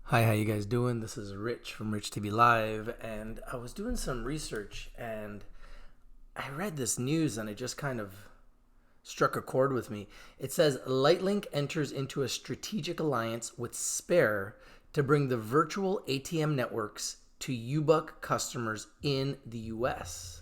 Hi, how you guys doing? This is Rich from Rich TV Live, and I was doing some research and I read this news and it just kind of struck a chord with me. It says LiteLink enters into a strategic alliance with Spare to bring the virtual ATM networks to uBUCK customers in the US.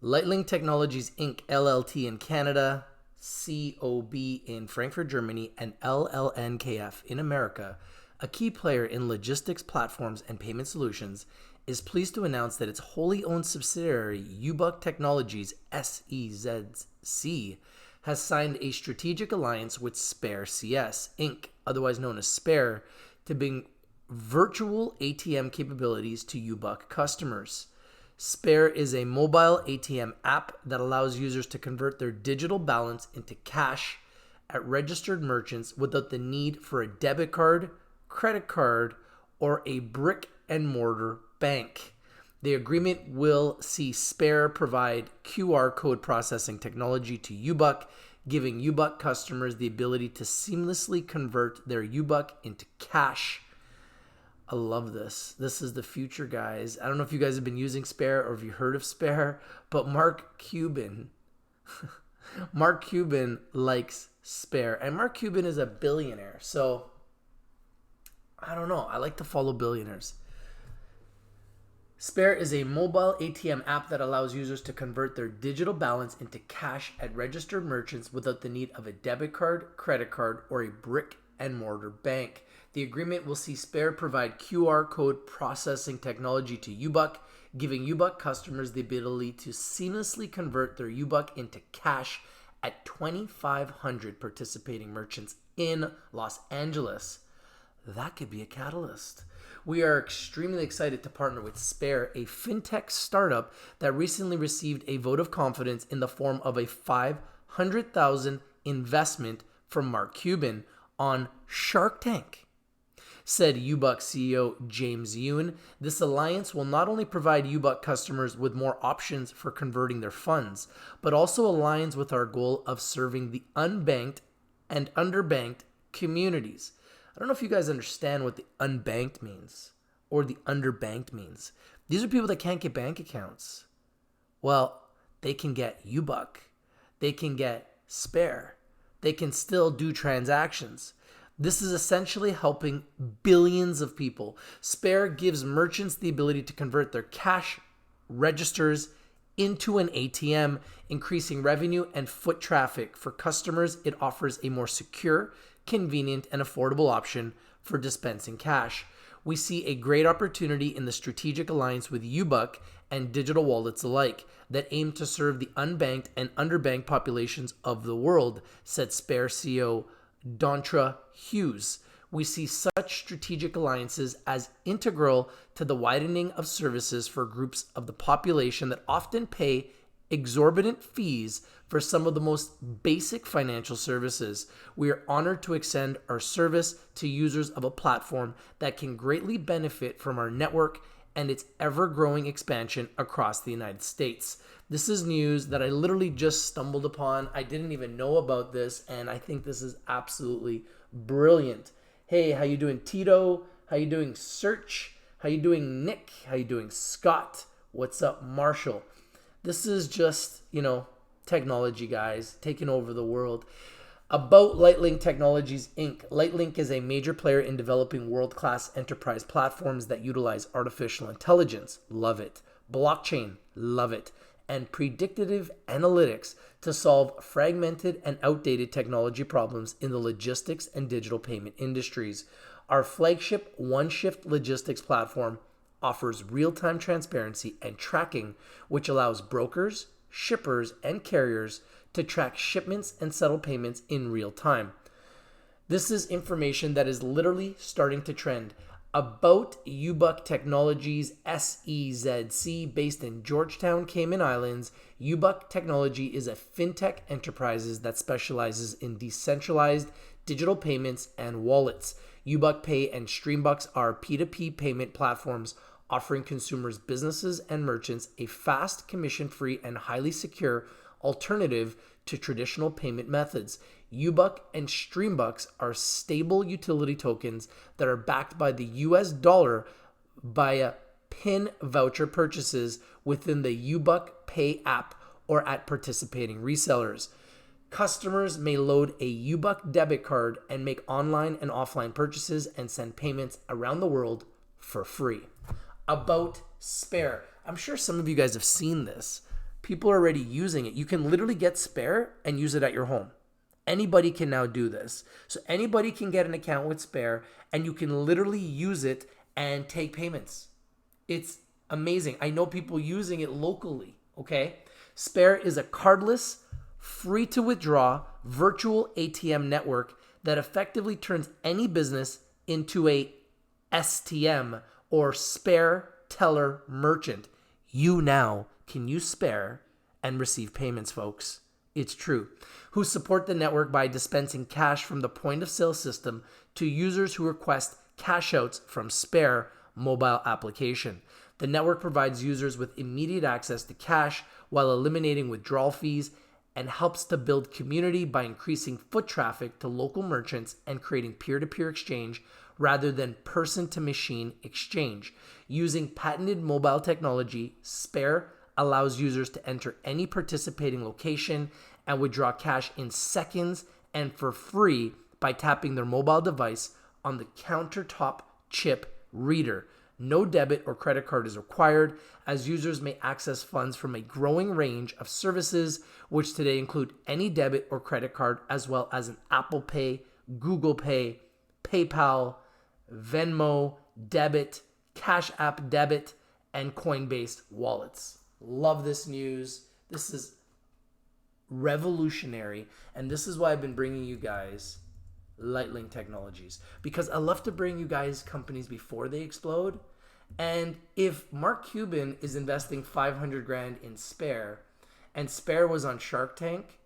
LiteLink Technologies Inc. LLT in Canada, COB in Frankfurt, Germany, and LLNKF in America, a key player in logistics platforms and payment solutions, is pleased to announce that its wholly owned subsidiary, uBUCK Technologies SEZC, has signed a strategic alliance with Spare CS Inc., otherwise known as Spare, to bring virtual ATM capabilities to uBUCK customers. Spare is a mobile ATM app that allows users to convert their digital balance into cash at registered merchants without the need for a debit card, credit card, or a brick and mortar bank. The agreement will see Spare provide QR code processing technology to uBUCK, giving uBUCK customers the ability to seamlessly convert their uBUCK into cash. I love this. This is the future, guys. I don't know if you guys have been using Spare or if you heard of Spare, but Mark Cuban likes Spare. And Mark Cuban is a billionaire. So I don't know. I like to follow billionaires. Spare is a mobile ATM app that allows users to convert their digital balance into cash at registered merchants without the need of a debit card, credit card, or a brick and mortar bank. The agreement will see Spare provide QR code processing technology to uBUCK, giving uBUCK customers the ability to seamlessly convert their uBUCK into cash at 2,500 participating merchants in Los Angeles. That could be a catalyst. We are extremely excited to partner with Spare, a fintech startup that recently received a vote of confidence in the form of a $500,000 investment from Mark Cuban on Shark Tank. Said uBUCK CEO James Youn, this alliance will not only provide uBUCK customers with more options for converting their funds, but also aligns with our goal of serving the unbanked and underbanked communities. I don't know if you guys understand what the unbanked means or the underbanked means. These are people that can't get bank accounts. Well, they can get uBUCK. They can get Spare. They can still do transactions. This is essentially helping billions of people. Spare gives merchants the ability to convert their cash registers into an ATM, increasing revenue and foot traffic. For customers, it offers a more secure, convenient, and affordable option for dispensing cash. We see a great opportunity in the strategic alliance with uBUCK and digital wallets alike that aim to serve the unbanked and underbanked populations of the world, said Spare CEO Dontra Hughes. We see such strategic alliances as integral to the widening of services for groups of the population that often pay exorbitant fees for some of the most basic financial services. We are honored to extend our service to users of a platform that can greatly benefit from our network and its ever-growing expansion across the United States. This is news that I literally just stumbled upon. I didn't even know about this, and I think this is absolutely brilliant. Hey, how you doing, Tito? How you doing, Search? How you doing, Nick? How you doing, Scott? What's up, Marshall? This is just, technology, guys, taking over the world. About LiteLink Technologies Inc. LiteLink is a major player in developing world-class enterprise platforms that utilize artificial intelligence, love it, blockchain, love it, and predictive analytics to solve fragmented and outdated technology problems in the logistics and digital payment industries. Our flagship OneShift logistics platform offers real-time transparency and tracking, which allows brokers, shippers, and carriers to track shipments and settle payments in real time. This is information that is literally starting to trend. About uBUCK Technologies SEZC, based in Georgetown, Cayman Islands, uBUCK Technology is a fintech enterprise that specializes in decentralized digital payments and wallets. uBUCK Pay and Streambucks are P2P payment platforms offering consumers, businesses, and merchants a fast, commission-free, and highly secure alternative to traditional payment methods. uBUCK and StreamBucks are stable utility tokens that are backed by the US dollar via PIN voucher purchases within the uBUCK Pay app or at participating resellers. Customers may load a uBUCK debit card and make online and offline purchases and send payments around the world for free. About Spare. I'm sure some of you guys have seen this. People are already using it. You can literally get Spare and use it at your home. Anybody can now do this. So anybody can get an account with Spare and you can literally use it and take payments. It's amazing. I know people using it locally, okay? Spare is a cardless, free to withdraw virtual ATM network that effectively turns any business into a STM or spare teller merchant. You now can use Spare and receive payments, folks. It's true. Who support the network by dispensing cash from the point of sale system to users who request cash outs from Spare mobile application. The network provides users with immediate access to cash while eliminating withdrawal fees and helps to build community by increasing foot traffic to local merchants and creating peer-to-peer exchange rather than person-to-machine exchange. Using patented mobile technology, Spare allows users to enter any participating location and withdraw cash in seconds and for free by tapping their mobile device on the countertop chip reader. No debit or credit card is required, as users may access funds from a growing range of services, which today include any debit or credit card, as well as an Apple Pay, Google Pay, PayPal, Venmo, debit, Cash App debit, and Coinbase wallets. Love this news. This is revolutionary, and this is why I've been bringing you guys LiteLink Technologies, because I love to bring you guys companies before they explode. And if Mark Cuban is investing 500 grand in Spare and Spare was on Shark Tank,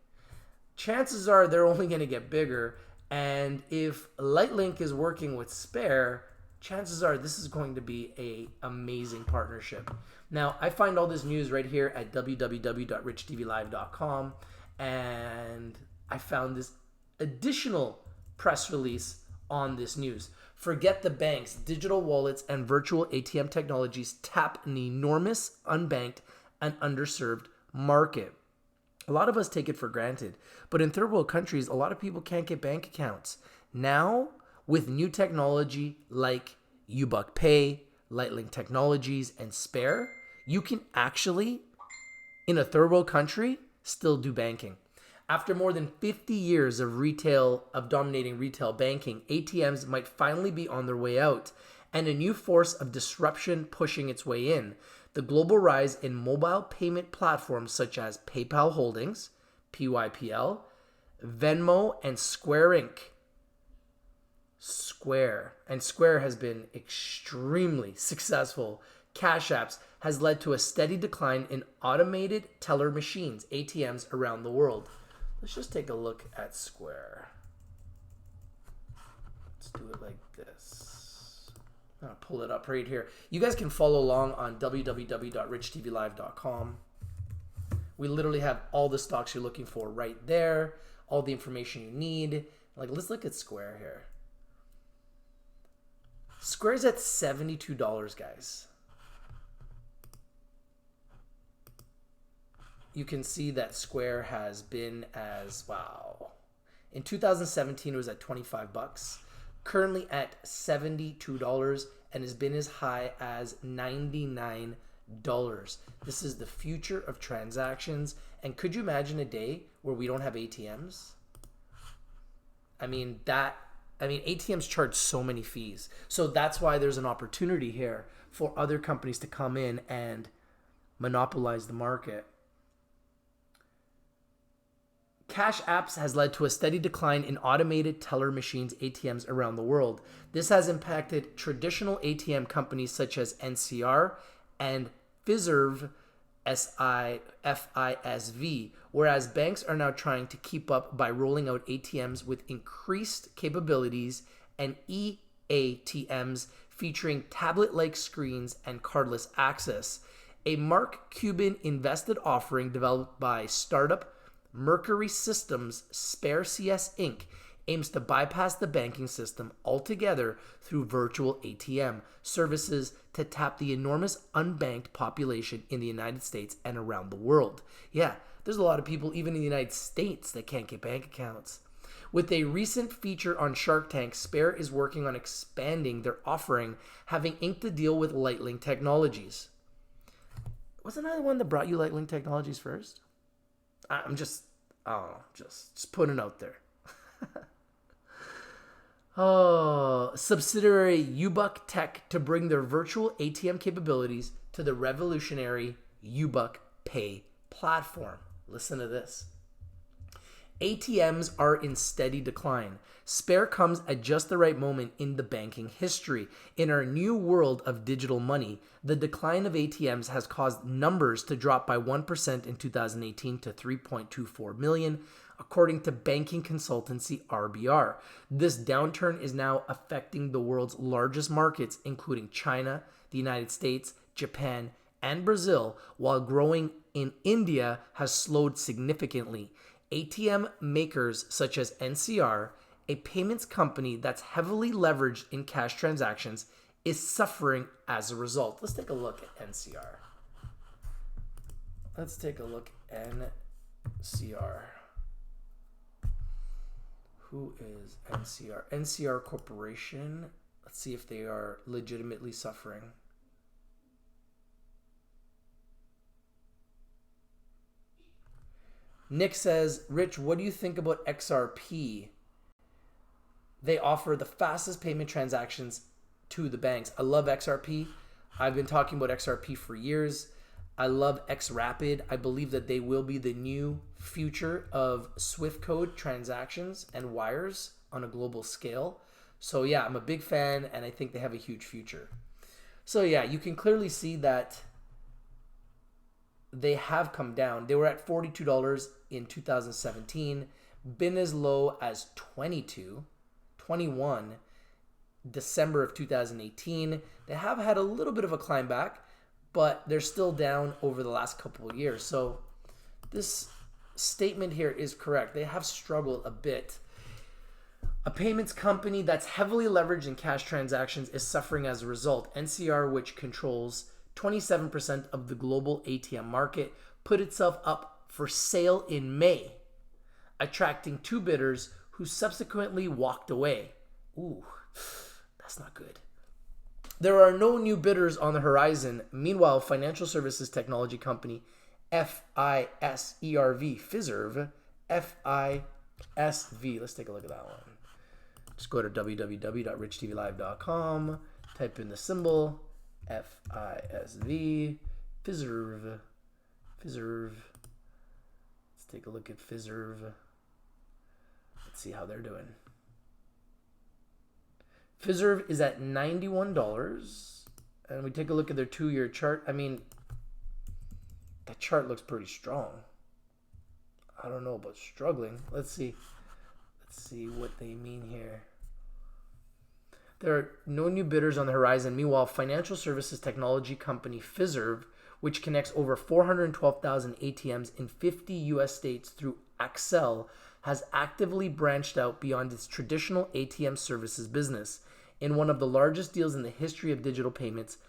chances are they're only going to get bigger. And if LiteLink is working with Spare, chances are this is going to be an amazing partnership. Now, I find all this news right here at www.richtvlive.com, and I found this additional press release on this news. Forget the banks, digital wallets, and virtual ATM technologies tap an enormous, unbanked, and underserved market. A lot of us take it for granted, but in third world countries, a lot of people can't get bank accounts. Now, with new technology like uBUCK Pay, LiteLink Technologies, and Spare, you can actually, in a third world country, still do banking. After more than 50 years of dominating retail banking, ATMs might finally be on their way out, and a new force of disruption pushing its way in. The global rise in mobile payment platforms such as PayPal Holdings, PYPL, Venmo, and Square Inc. Square has been extremely successful. Cash Apps has led to a steady decline in automated teller machines, ATMs, around the world. Let's just take a look at Square. Let's do it like this. I'll pull it up right here. You guys can follow along on www.richtvlive.com. We literally have all the stocks you're looking for right there, all the information you need. Like, let's look at Square here. Square's at $72, guys. You can see that Square has been as, wow. In 2017, it was at 25 bucks. Currently at $72 and has been as high as $99. This is the future of transactions. And could you imagine a day where we don't have ATMs? I mean, ATMs charge so many fees. So that's why there's an opportunity here for other companies to come in and monopolize the market. Cash Apps has led to a steady decline in automated teller machines, ATMs, around the world. This has impacted traditional ATM companies such as NCR and FISERV, FISV, whereas banks are now trying to keep up by rolling out ATMs with increased capabilities and eATMs featuring tablet-like screens and cardless access. A Mark Cuban invested offering developed by startup Mercury Systems Spare CS Inc. aims to bypass the banking system altogether through virtual ATM services to tap the enormous unbanked population in the United States and around the world. Yeah, there's a lot of people even in the United States that can't get bank accounts. With a recent feature on Shark Tank, Spare is working on expanding their offering, having inked a deal with LiteLink Technologies. Wasn't I the one that brought you LiteLink Technologies first? I'm just, I don't know, just putting it out there. Subsidiary uBUCK Tech to bring their virtual ATM capabilities to the revolutionary uBUCK Pay platform. Listen to this. ATMs are in steady decline. Spare comes at just the right moment in the banking history. In our new world of digital money, the decline of ATMs has caused numbers to drop by 1% in 2018 to 3.24 million, according to banking consultancy RBR. This downturn is now affecting the world's largest markets, including China, the United States, Japan, and Brazil, while growing in India has slowed significantly. ATM makers such as NCR, a payments company that's heavily leveraged in cash transactions, is suffering as a result. Let's take a look at NCR. Let's take a look at NCR. Who is NCR? NCR Corporation. Let's see if they are legitimately suffering. Nick says, Rich, what do you think about XRP? They offer the fastest payment transactions to the banks. I love XRP. I've been talking about XRP for years. I love XRapid. I believe that they will be the new future of Swift code transactions and wires on a global scale. So yeah, I'm a big fan and I think they have a huge future. So yeah, you can clearly see that they have come down. They were at $42 in 2017, been as low as 21 December of 2018. They have had a little bit of a climb back, but they're still down over the last couple of years. So this statement here is correct. They have struggled a bit. A payments company that's heavily leveraged in cash transactions is suffering as a result. NCR, which controls 27% of the global ATM market, put itself up for sale in May, attracting two bidders who subsequently walked away. Ooh, that's not good. There are no new bidders on the horizon. Meanwhile, financial services technology company FISERV, FISV, let's take a look at that one. Just go to www.richtvlive.com, type in the symbol FISV, FISERV. Let's take a look at FISERV. Let's see how they're doing. FISERV is at $91, and we take a look at their 2-year chart. I mean, that chart looks pretty strong. I don't know about struggling. Let's see what they mean here. There are no new bidders on the horizon. Meanwhile, financial services technology company FISERV, which connects over 412,000 ATMs in 50 U.S. states through Accel, has actively branched out beyond its traditional ATM services business. In one of the largest deals in the history of digital payments,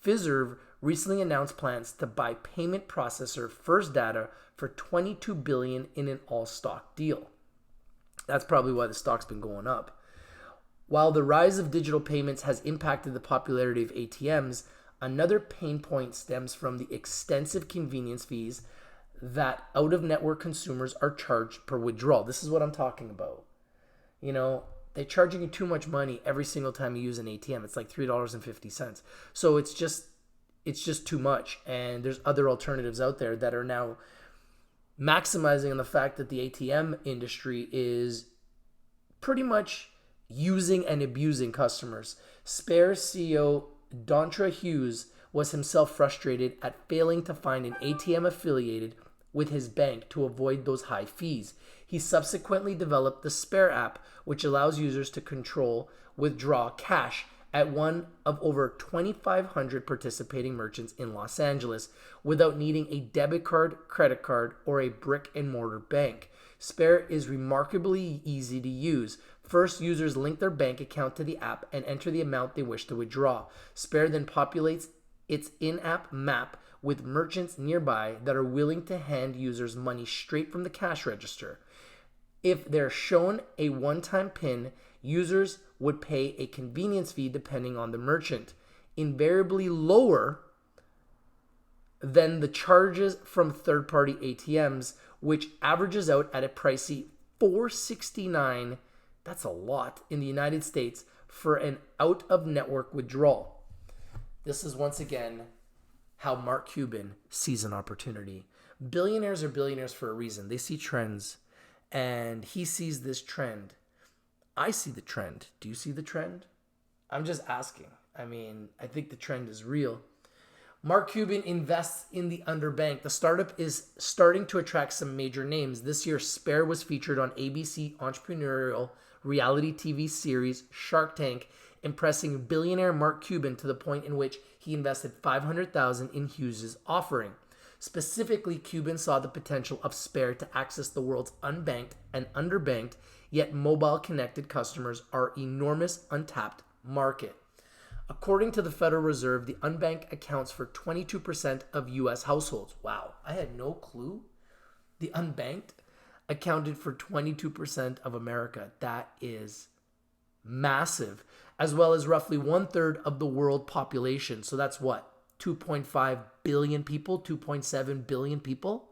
FISERV recently announced plans to buy payment processor First Data for $22 billion in an all-stock deal. That's probably why the stock's been going up. While the rise of digital payments has impacted the popularity of ATMs, another pain point stems from the extensive convenience fees that out-of-network consumers are charged per withdrawal. This is what I'm talking about. You know, they're charging you too much money every single time you use an ATM. It's like $3.50. So it's just too much. And there's other alternatives out there that are now maximizing on the fact that the ATM industry is pretty much using and abusing customers. Spare CEO Dontra Hughes was himself frustrated at failing to find an ATM affiliated with his bank to avoid those high fees. He subsequently developed the Spare app, which allows users to control, withdraw cash, at one of over 2,500 participating merchants in Los Angeles without needing a debit card, credit card, or a brick and mortar bank. Spare is remarkably easy to use. First, users link their bank account to the app and enter the amount they wish to withdraw. Spare then populates its in-app map with merchants nearby that are willing to hand users money straight from the cash register. If they're shown a one-time PIN, users would pay a convenience fee depending on the merchant, invariably lower than the charges from third-party ATMs, which averages out at a pricey $4.69. That's a lot in the United States for an out-of-network withdrawal. This is once again how Mark Cuban sees an opportunity. Billionaires are billionaires for a reason. They see trends, and he sees this trend. I see the trend. Do you see the trend? I'm just asking. I mean, I think the trend is real. Mark Cuban invests in the underbanked. The startup is starting to attract some major names. This year, Spare was featured on ABC entrepreneurial reality TV series Shark Tank, impressing billionaire Mark Cuban to the point in which he invested $500,000 in Hughes' offering. Specifically, Cuban saw the potential of Spare to access the world's unbanked and underbanked, yet mobile-connected customers are enormous untapped market. According to the Federal Reserve, the unbanked accounts for 22% of U.S. households. Wow, I had no clue. The unbanked accounted for 22% of America. That is massive, as well as roughly 1/3 of the world population. So that's what? 2.5 billion people, 2.7 billion people?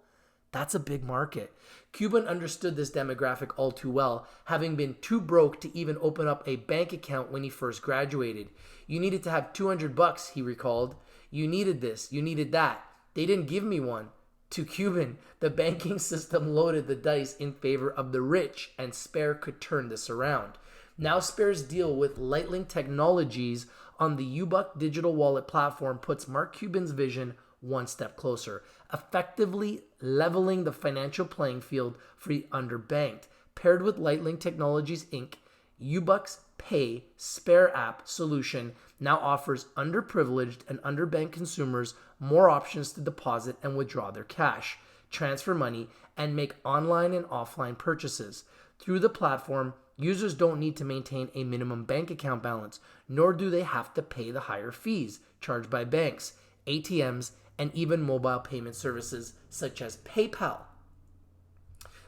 That's a big market. Cuban understood this demographic all too well, having been too broke to even open up a bank account when he first graduated. You needed to have $200, he recalled. You needed this, you needed that. They didn't give me one. To Cuban, the banking system loaded the dice in favor of the rich, and Spare could turn this around. Now Spare's deal with LiteLink Technologies on the uBUCK digital wallet platform puts Mark Cuban's vision one step closer, effectively leveling the financial playing field for the underbanked. Paired with LiteLink Technologies Inc., uBUCK's Pay Spare app solution now offers underprivileged and underbanked consumers more options to deposit and withdraw their cash, transfer money, and make online and offline purchases. Through the platform, users don't need to maintain a minimum bank account balance, nor do they have to pay the higher fees charged by banks, ATMs, and even mobile payment services such as PayPal.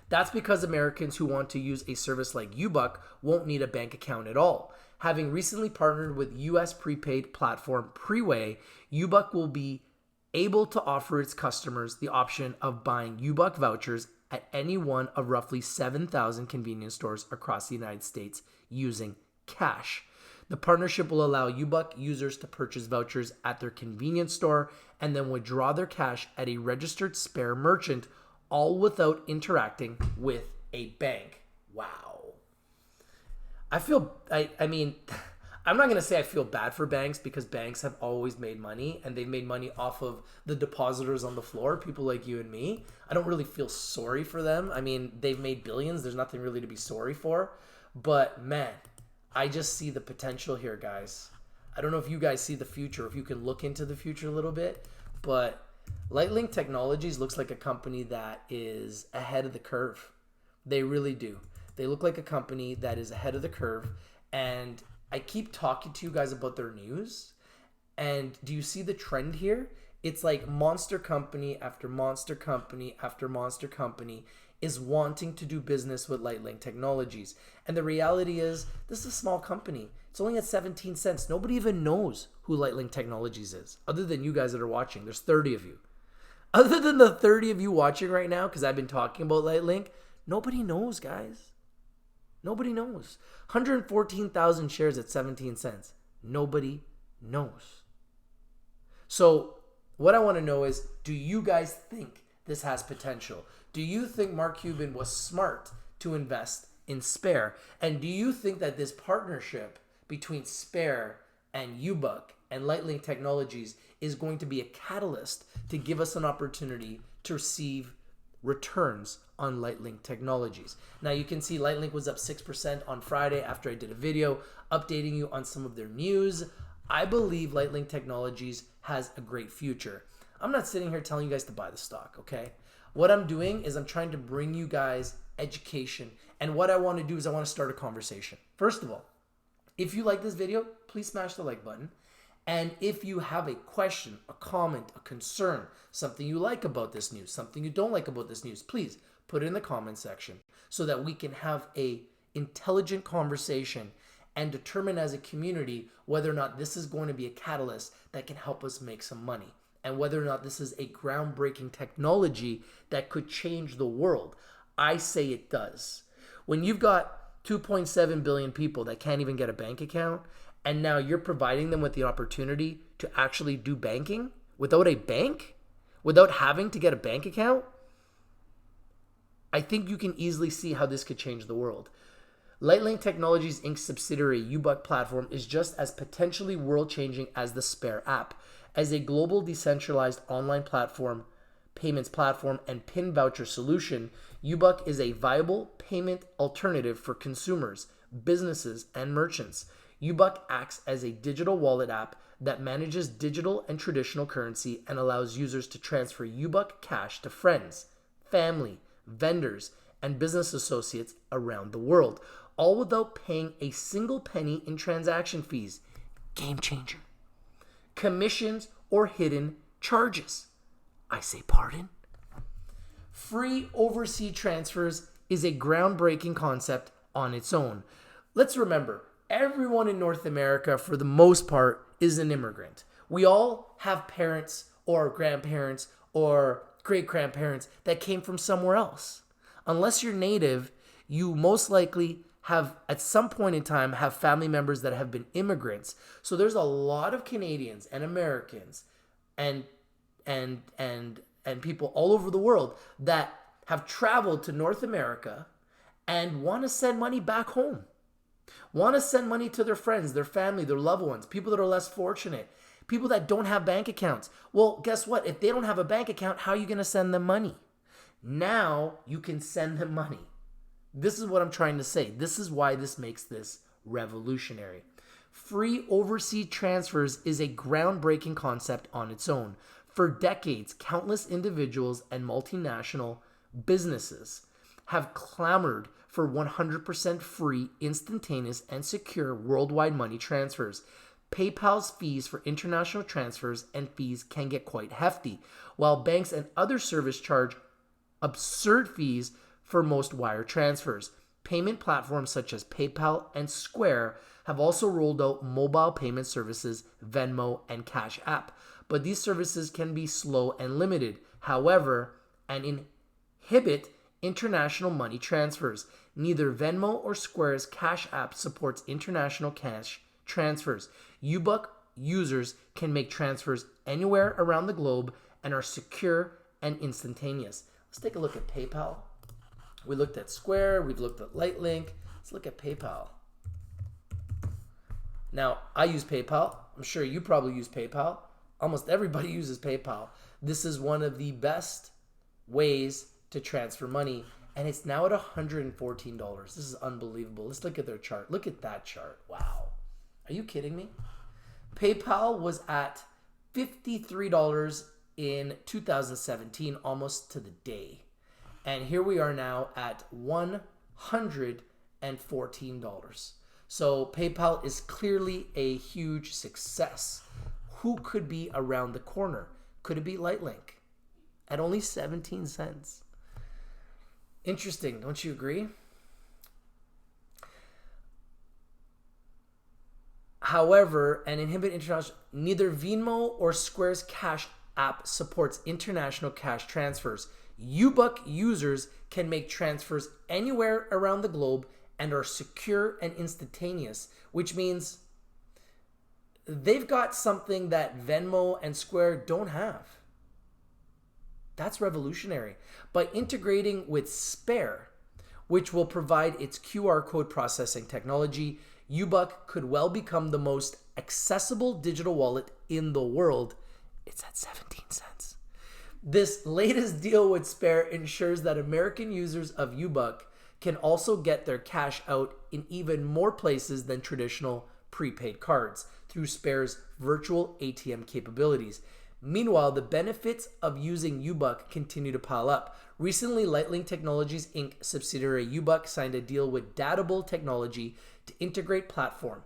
That's because Americans who want to use a service like uBUCK won't need a bank account at all. Having recently partnered with U.S. prepaid platform Preway, uBUCK will be able to offer its customers the option of buying uBUCK vouchers at any one of roughly 7,000 convenience stores across the United States using cash. The partnership will allow uBUCK users to purchase vouchers at their convenience store and then withdraw their cash at a registered Spare merchant, all without interacting with a bank. Wow. I mean, I'm not going to say I feel bad for banks, because banks have always made money, and they've made money off of the depositors on the floor, people like you and me. I don't really feel sorry for them. I mean, they've made billions. There's nothing really to be sorry for. But man, I just see the potential here, guys. I don't know if you guys see the future, if you can look into the future a little bit, but LiteLink Technologies looks like a company that is ahead of the curve. They really do. They look like a company that is ahead of the curve, and I keep talking to you guys about their news, and do you see the trend here? It's like monster company after monster company after monster company is wanting to do business with LiteLink Technologies. And the reality is, this is a small company. It's only at 17 cents. Nobody even knows who LiteLink Technologies is, other than you guys that are watching. There's 30 of you. Other than the 30 of you watching right now, because I've been talking about LiteLink, nobody knows, guys. Nobody knows. 114,000 shares at 17 cents. Nobody knows. So what I want to know is, do you guys think this has potential? Do you think Mark Cuban was smart to invest in Spare? And do you think that this partnership between Spare and uBUCK and LiteLink Technologies is going to be a catalyst to give us an opportunity to receive returns on LiteLink Technologies. Now you can see LiteLink was up 6% on Friday after I did a video updating you on some of their news. I believe LiteLink Technologies has a great future. I'm not sitting here telling you guys to buy the stock, okay? What I'm doing is I'm trying to bring you guys education. And what I want to do is I want to start a conversation. First of all, if you like this video, please smash the like button. And if you have a question, a comment, a concern, something you like about this news, something you don't like about this news, please put it in the comment section so that we can have a intelligent conversation and determine as a community whether or not this is going to be a catalyst that can help us make some money and whether or not this is a groundbreaking technology that could change the world. I say it does. When you've got 2.7 billion people that can't even get a bank account, and now you're providing them with the opportunity to actually do banking without a bank, without having to get a bank account, I think you can easily see how this could change the world. LiteLink Technologies Inc. subsidiary uBUCK platform is just as potentially world-changing as the Spare app. As a global decentralized online platform, payments platform, and PIN voucher solution, uBUCK is a viable payment alternative for consumers, businesses, and merchants. uBUCK acts as a digital wallet app that manages digital and traditional currency and allows users to transfer uBUCK cash to friends, family, vendors, and business associates around the world, all without paying a single penny in transaction fees. Game changer. Commissions or hidden charges. I say pardon? Free overseas transfers is a groundbreaking concept on its own. Let's remember, everyone in North America, for the most part, is an immigrant. We all have parents or grandparents or great-grandparents that came from somewhere else. Unless you're native, you most likely have, at some point in time, have family members that have been immigrants. So there's a lot of Canadians and Americans and people all over the world that have traveled to North America and want to send money back home. Want to send money to their friends, their family, their loved ones, people that are less fortunate, people that don't have bank accounts. Well, guess what? If they don't have a bank account, how are you going to send them money? Now you can send them money. This is what I'm trying to say. This is why this makes this revolutionary. Free overseas transfers is a groundbreaking concept on its own. For decades, countless individuals and multinational businesses have clamored for 100% free, instantaneous, and secure worldwide money transfers. PayPal's fees for international transfers and fees can get quite hefty, while banks and other services charge absurd fees for most wire transfers. Payment platforms such as PayPal and Square have also rolled out mobile payment services, Venmo and Cash App, but these services can be slow and limited, however, and inhibit international money transfers. Neither Venmo or Square's Cash App supports international cash transfers. uBUCK users can make transfers anywhere around the globe and are secure and instantaneous. Let's take a look at PayPal. We looked at Square, we've looked at LiteLink. Let's look at PayPal. Now, I use PayPal. I'm sure you probably use PayPal. Almost everybody uses PayPal. This is one of the best ways to transfer money, and it's now at $114. This is unbelievable. Let's look at their chart. Look at that chart. Wow. Are you kidding me? PayPal was at $53 in 2017, almost to the day. And here we are now at $114. So PayPal is clearly a huge success. Who could be around the corner? Could it be LiteLink at only 17 cents? Interesting, don't you agree? However, and inhibit international, neither Venmo or Square's Cash App supports international cash transfers. uBUCK users can make transfers anywhere around the globe and are secure and instantaneous, which means they've got something that Venmo and Square don't have. That's revolutionary. By integrating with Spare, which will provide its QR code processing technology, uBUCK could well become the most accessible digital wallet in the world. It's at 17 cents. This latest deal with Spare ensures that American users of uBUCK can also get their cash out in even more places than traditional prepaid cards through Spare's virtual ATM capabilities. Meanwhile, the benefits of using uBUCK continue to pile up. Recently, LiteLink Technologies Inc. subsidiary uBUCK signed a deal with Datable Technology to integrate platform.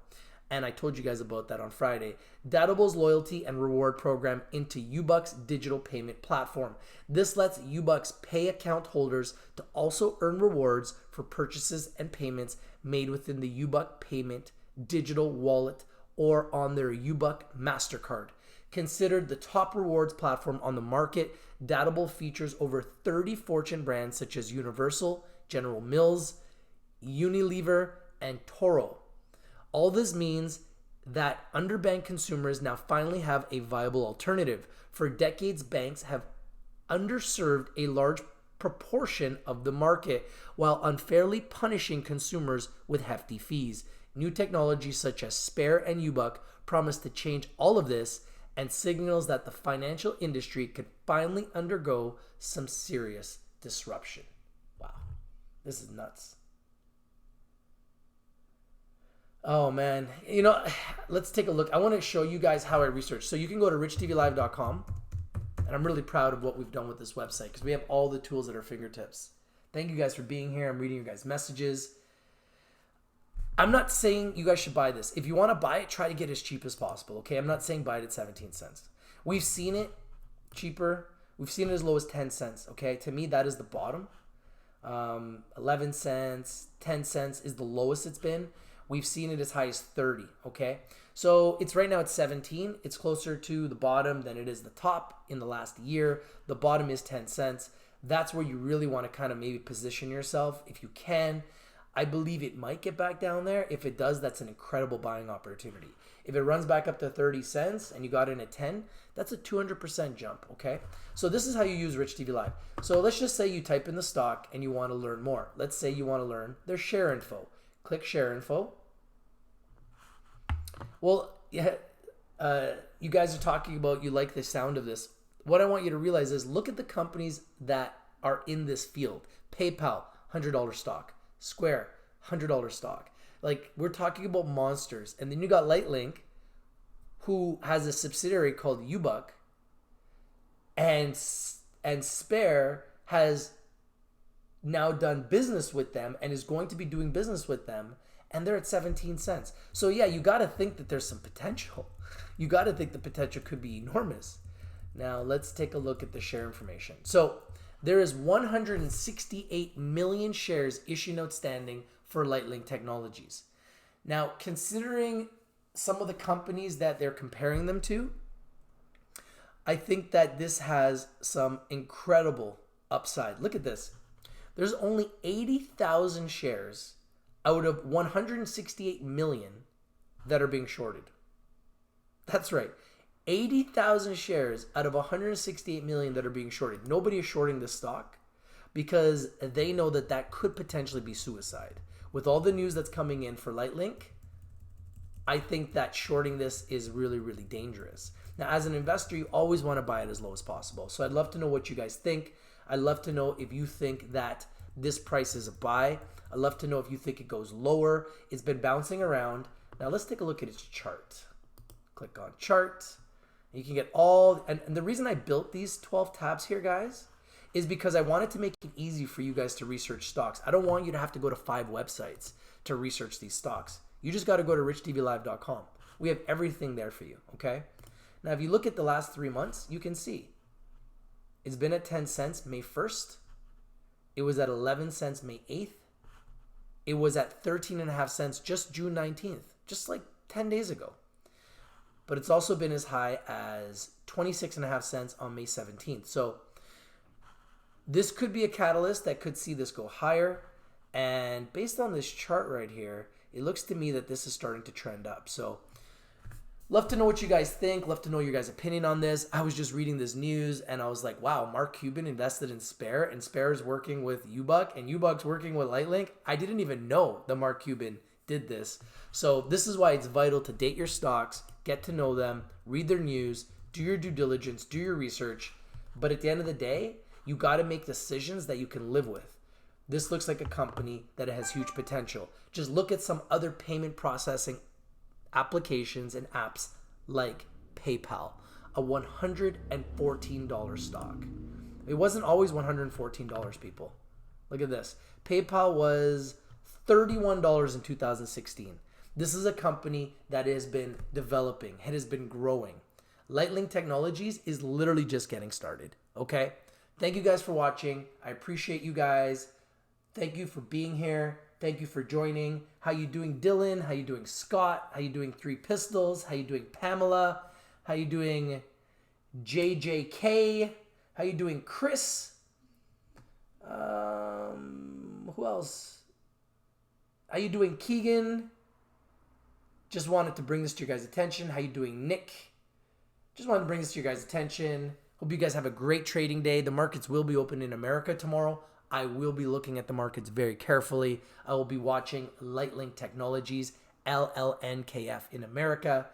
And I told you guys about that on Friday. Datable's loyalty and reward program into uBUCK's digital payment platform. This lets uBUCK's pay account holders to also earn rewards for purchases and payments made within the uBUCK payment digital wallet or on their uBUCK MasterCard. Considered the top rewards platform on the market, Datable features over 30 Fortune brands such as Universal, General Mills, Unilever, and Toro. All this means that underbanked consumers now finally have a viable alternative. For decades, banks have underserved a large proportion of the market while unfairly punishing consumers with hefty fees. New technologies such as Spare and uBUCK promise to change all of this and signals that the financial industry could finally undergo some serious disruption. Wow, this is nuts. Oh man, let's take a look. I want to show you guys how I research. So you can go to richtvlive.com, and I'm really proud of what we've done with this website because we have all the tools at our fingertips. Thank you guys for being here. I'm reading your guys' messages. I'm not saying you guys should buy this. If you want to buy it, try to get as cheap as possible, okay? I'm not saying buy it at 17 cents. We've seen it cheaper. We've seen it as low as 10 cents, okay? To me, that is the bottom. 11 cents, 10 cents is the lowest it's been. We've seen it as high as 30, okay? So it's right now at 17. It's closer to the bottom than it is the top in the last year. The bottom is 10 cents. That's where you really want to kind of maybe position yourself if you can. I believe it might get back down there. If it does, that's an incredible buying opportunity. If it runs back up to 30 cents and you got in at 10, that's a 200% jump, okay? So this is how you use Rich TV Live. So let's just say you type in the stock and you want to learn more. Let's say you want to learn their share info. Click share info. Well, yeah, you guys are talking about you like the sound of this. What I want you to realize is look at the companies that are in this field. PayPal, $100 stock. Square, $100 stock. Like, we're talking about monsters. And then you got LiteLink, who has a subsidiary called uBUCK, and Spare has now done business with them and is going to be doing business with them, and they're at 17 cents. So yeah, you got to think that there's some potential. You got to think the potential could be enormous. Now, let's take a look at the share information. So there is 168 million shares issued and outstanding for LiteLink Technologies. Now, considering some of the companies that they're comparing them to, I think that this has some incredible upside. Look at this. There's only 80,000 shares out of 168 million that are being shorted. That's right. 80,000 shares out of 168 million that are being shorted. Nobody is shorting this stock because they know that that could potentially be suicide. With all the news that's coming in for LiteLink, I think that shorting this is really, really dangerous. Now, as an investor, you always want to buy it as low as possible. So I'd love to know what you guys think. I'd love to know if you think that this price is a buy. I'd love to know if you think it goes lower. It's been bouncing around. Now, let's take a look at its chart. Click on chart. You can get all, and the reason I built these 12 tabs here, guys, is because I wanted to make it easy for you guys to research stocks. I don't want you to have to go to 5 websites to research these stocks. You just got to go to richtvlive.com. We have everything there for you, okay? Now, if you look at the last 3 months, you can see it's been at 10 cents May 1st. It was at 11 cents May 8th. It was at 13.5 cents just June 19th, just like 10 days ago. But it's also been as high as 26.5 cents on May 17th. So this could be a catalyst that could see this go higher. And based on this chart right here, it looks to me that this is starting to trend up. So love to know what you guys think. Love to know your guys' opinion on this. I was just reading this news and I was like, wow, Mark Cuban invested in Spare and Spare is working with uBUCK and uBUCK's working with LiteLink. I didn't even know that Mark Cuban did this. So this is why it's vital to date your stocks, get to know them, read their news, do your due diligence, do your research. But at the end of the day, you got to make decisions that you can live with. This looks like a company that has huge potential. Just look at some other payment processing applications and apps like PayPal, a $114 stock. It wasn't always $114, people. Look at this. PayPal was $31 in 2016. This is a company that has been developing, it has been growing. LiteLink Technologies is literally just getting started, okay? Thank you guys for watching. I appreciate you guys. Thank you for being here. Thank you for joining. How you doing, Dylan? How you doing, Scott? How you doing, Three Pistols? How you doing, Pamela? How you doing, JJK? How you doing, Chris? Who else? How you doing, Keegan? Just wanted to bring this to your guys' attention. How you doing, Nick? Just wanted to bring this to your guys' attention. Hope you guys have a great trading day. The markets will be open in America tomorrow. I will be looking at the markets very carefully. I will be watching LiteLink Technologies, LLNKF in America,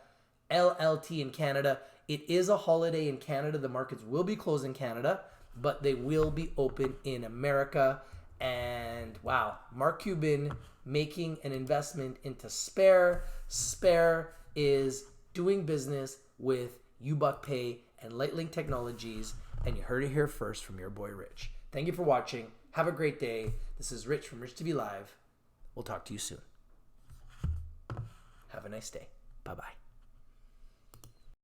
LLT in Canada. It is a holiday in Canada. The markets will be closed in Canada, but they will be open in America. And wow, Mark Cuban making an investment into Spare. Spare is doing business with uBUCK Pay and LiteLink Technologies, and you heard it here first from your boy Rich. Thank you for watching. Have a great day. This is Rich from Rich TV Live. We'll talk to you soon. Have a nice day. Bye-bye.